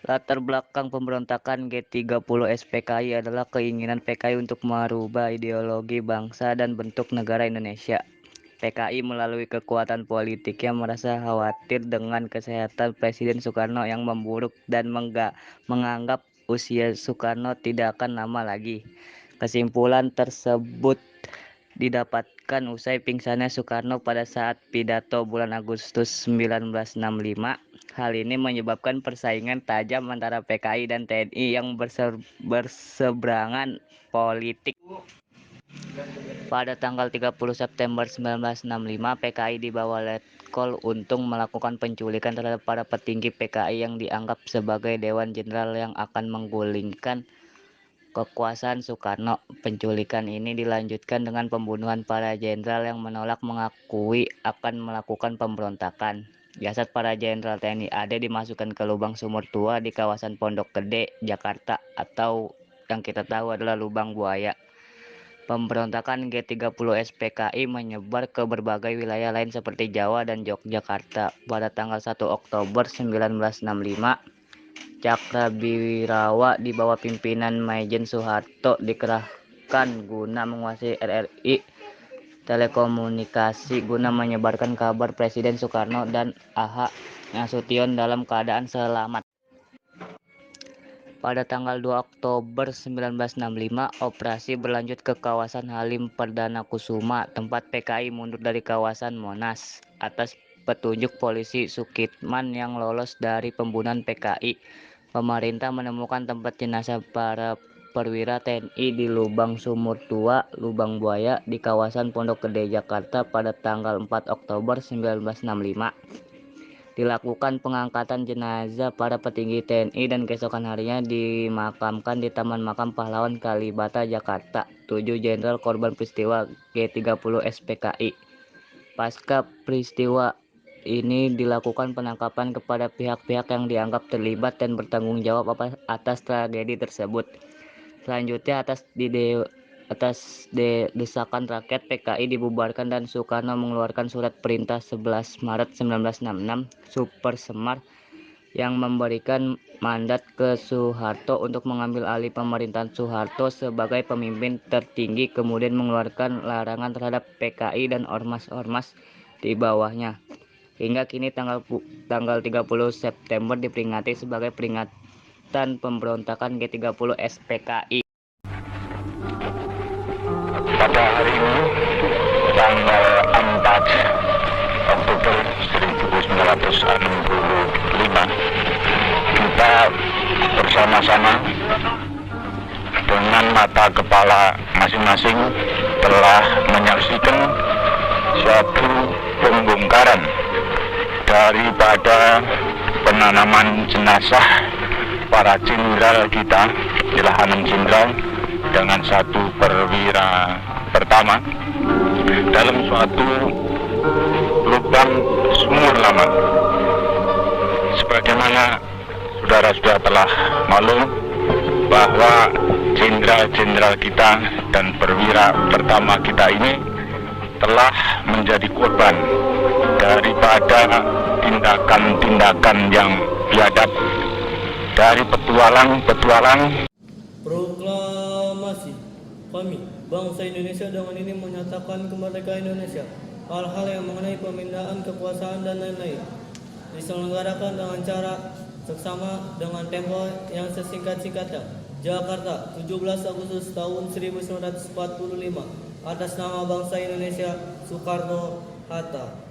Latar belakang pemberontakan G30 SPKI adalah keinginan PKI untuk merubah ideologi bangsa dan bentuk negara Indonesia. PKI melalui kekuatan politiknya merasa khawatir dengan kesehatan Presiden Soekarno yang memburuk dan menganggap usia Soekarno tidak akan lama lagi. Kesimpulan tersebut didapatkan usai pingsannya Soekarno pada saat pidato bulan Agustus 1965. Hal ini menyebabkan persaingan tajam antara PKI dan TNI yang berseberangan politik. Pada tanggal 30 September 1965, PKI dibawa Letkol Untung melakukan penculikan terhadap para petinggi PKI yang dianggap sebagai Dewan Jenderal yang akan menggulingkan kekuasaan Soekarno. Penculikan ini dilanjutkan dengan pembunuhan para jenderal yang menolak mengakui akan melakukan pemberontakan. Jasad para jenderal TNI AD dimasukkan ke lubang sumur tua di kawasan Pondok Gede, Jakarta, atau yang kita tahu adalah lubang buaya. Pemberontakan G30 SPKI menyebar ke berbagai wilayah lain seperti Jawa dan Yogyakarta. Pada tanggal 1 Oktober 1965, Cakrabirawa di bawah pimpinan Maijen Soeharto dikerahkan guna menguasai RRI Telekomunikasi guna menyebarkan kabar Presiden Soekarno dan A.H. Nasution dalam keadaan selamat. Pada tanggal 2 Oktober 1965, operasi berlanjut ke kawasan Halim Perdana Kusuma, tempat PKI mundur dari kawasan Monas. Atas petunjuk polisi Sukitman yang lolos dari pembunuhan PKI, pemerintah menemukan tempat jenazah para perwira TNI di lubang sumur tua, lubang buaya di kawasan Pondok Gede, Jakarta pada tanggal 4 Oktober 1965. Dilakukan pengangkatan jenazah para petinggi TNI dan keesokan harinya dimakamkan di Taman Makam Pahlawan Kalibata, Jakarta. 7 jenderal korban peristiwa G30 SPKI. Pasca peristiwa ini dilakukan penangkapan kepada pihak-pihak yang dianggap terlibat dan bertanggung jawab atas tragedi tersebut. Selanjutnya atas desakan rakyat, PKI dibubarkan dan Soekarno mengeluarkan surat perintah 11 Maret 1966 Super Semar yang memberikan mandat ke Soeharto untuk mengambil alih pemerintahan Soeharto sebagai pemimpin tertinggi, kemudian mengeluarkan larangan terhadap PKI dan ormas-ormas di bawahnya. Hingga kini tanggal 30 September diperingati sebagai peringatan pemberontakan G30 SPKI. Pada hari ini, tanggal 4 Oktober 1965, kita bersama-sama dengan mata kepala masing-masing telah menyaksikan suatu pembongkaran daripada penanaman jenazah para jenderal kita di Lahanan Jenderal dengan satu perwira pertama dalam suatu lubang sumur lama. Sebagaimana saudara-saudara telah maklum bahwa jenderal-jenderal kita dan perwira pertama kita ini telah menjadi korban daripada tindakan-tindakan yang biadab dari petualang Proklamasi kami, bangsa Indonesia, dengan ini menyatakan kemerdekaan Indonesia. Hal-hal yang mengenai pemindahan kekuasaan dan lain-lain diselenggarakan dengan cara seksama dengan tempo yang sesingkat-singkatnya. Jakarta, 17 Agustus tahun 1945. Atas nama bangsa Indonesia, Soekarno Hatta.